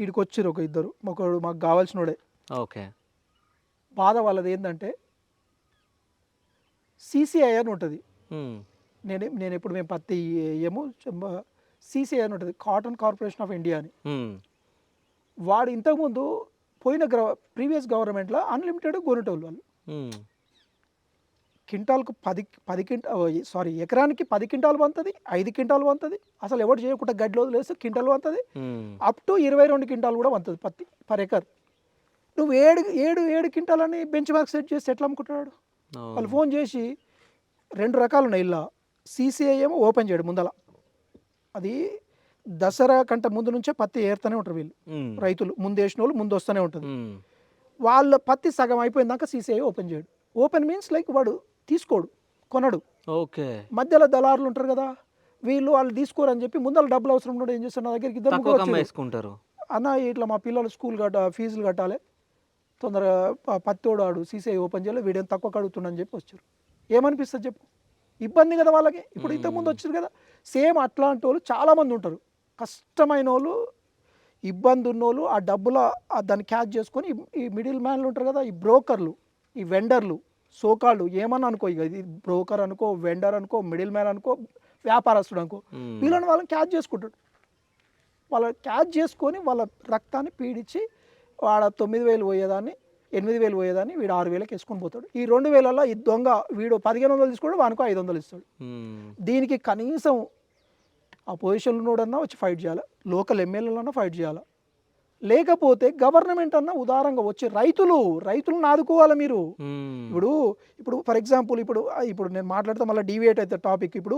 ఈడికి వచ్చిర్రు ఒక ఇద్దరు, ఒకడు మాకు కావాల్సినోడే. ఓకే. బాధ వాళ్ళది ఏంటంటే సీసీఐ అని ఉంటుంది. హ్మ్. నేను ఎప్పుడు మేము పత్తి ఏమో సీసీఐ అని ఉంటుంది, కాటన్ కార్పొరేషన్ ఆఫ్ ఇండియా అని. హ్మ్. వాడు ఇంతకుముందు పోయిన ప్రీవియస్ గవర్నమెంట్లో అన్లిమిటెడ్ కొనేటోళ్ళు వాళ్ళు. హ్మ్. క్వింటాల్కు 10 సారీ ఎకరానికి 10 క్వింటాలు పంతుంది, 5 క్వింటాలు పంతుంది. అసలు ఎవరు చేయకుండా గడ్డిలో వదిలేస్తే క్వింటాలు పంతుంది, హ్మ్. అప్ టు 22 క్వింటాలు కూడా పంతుంది పత్తి పర్ ఎకర్. నువ్వు ఏడు ఏడు ఏడు క్వింటాలని బెంచ్ మార్క్ సెట్ చేసి ఎట్లా అమ్ముకుంటున్నాడు? వాళ్ళు అవును. ఫోన్ చేసి 2 రకాలు ఉన్నాయి ఇలా. సీసీఐ ఏమో ఓపెన్ చేయడు ముందల, అది దసరా కంటే ముందు నుంచే పత్తి ఏరుతూనే ఉంటారు వీళ్ళు హ్మ్. రైతులు, ముందు వేసిన వాళ్ళు ముందు వస్తూనే ఉంటుంది. హ్మ్. వాళ్ళ పత్తి సగం అయిపోయిందాక సీసీఐ ఓపెన్ చేయడు. ఓపెన్ మీన్స్ లైక్ వాడు తీసుకోడు, కొనడు. ఓకే. మధ్యలో దళారులు ఉంటారు కదా, వాళ్ళు తీసుకోరు అని చెప్పి ముందర డబ్బులు అవసరం కూడా ఏం చేస్తారు, నా దగ్గరికి ఇద్దరు ముగ్గురు తక్కువకి వచ్చారు. అమ్మేసుకుంటారు. అన్న ఇట్లా మా పిల్లలు స్కూల్ ఫీజులు కట్టాలి, తొందరగా పత్తోడు ఆడు సీసీఐ ఓపెన్ చేయాలి, వీడియో తక్కువ కడుగుతుండని చెప్పి వచ్చారు. ఏమనిపిస్తుంది చెప్పు? ఇబ్బంది కదా వాళ్ళకి. ఇప్పుడు ఇంతకుముందు వచ్చారు కదా, సేమ్ అట్లాంటి వాళ్ళు చాలామంది ఉంటారు. కష్టమైన వాళ్ళు, ఇబ్బంది ఉన్నోళ్ళు, ఆ డబ్బుల దాన్ని క్యాచ్ చేసుకొని ఈ మిడిల్ మ్యాన్లు ఉంటారు కదా, ఈ బ్రోకర్లు, ఈ వెండర్లు, సోకాళ్ళు ఏమన్నా అనుకో, ఇక ఇది బ్రోకర్ అనుకో, వెండర్ అనుకో, మిడిల్ మ్యాన్ అనుకో, వ్యాపారస్తుడు అనుకో, వాళ్ళని క్యాచ్ చేసుకుంటాడు. వాళ్ళ క్యాచ్ చేసుకొని వాళ్ళ రక్తాన్ని పీడించి వాడ 9,000 పోయేదాన్ని 8,000 పోయేదాన్ని వీడు 6,000కి వేసుకొని పోతాడు. ఈ 2,000లలో ఈ దొంగ వీడు 1,500 తీసుకోడు, వానికో 500 ఇస్తాడు. దీనికి కనీసం ఆ పొజిషన్లో ఉన్నోడన్నా వచ్చి ఫైట్ చేయాలి, లోకల్ ఎమ్మెల్యేలన్నా ఫైట్ చేయాలి, లేకపోతే గవర్నమెంట్ అన్నా ఉదారంగా వచ్చి రైతులను ఆదుకోవాలి మీరు. ఇప్పుడు ఫర్ ఎగ్జాంపుల్ ఇప్పుడు నేను మాట్లాడితే మళ్ళీ డీవియేట్ అయితే టాపిక్. ఇప్పుడు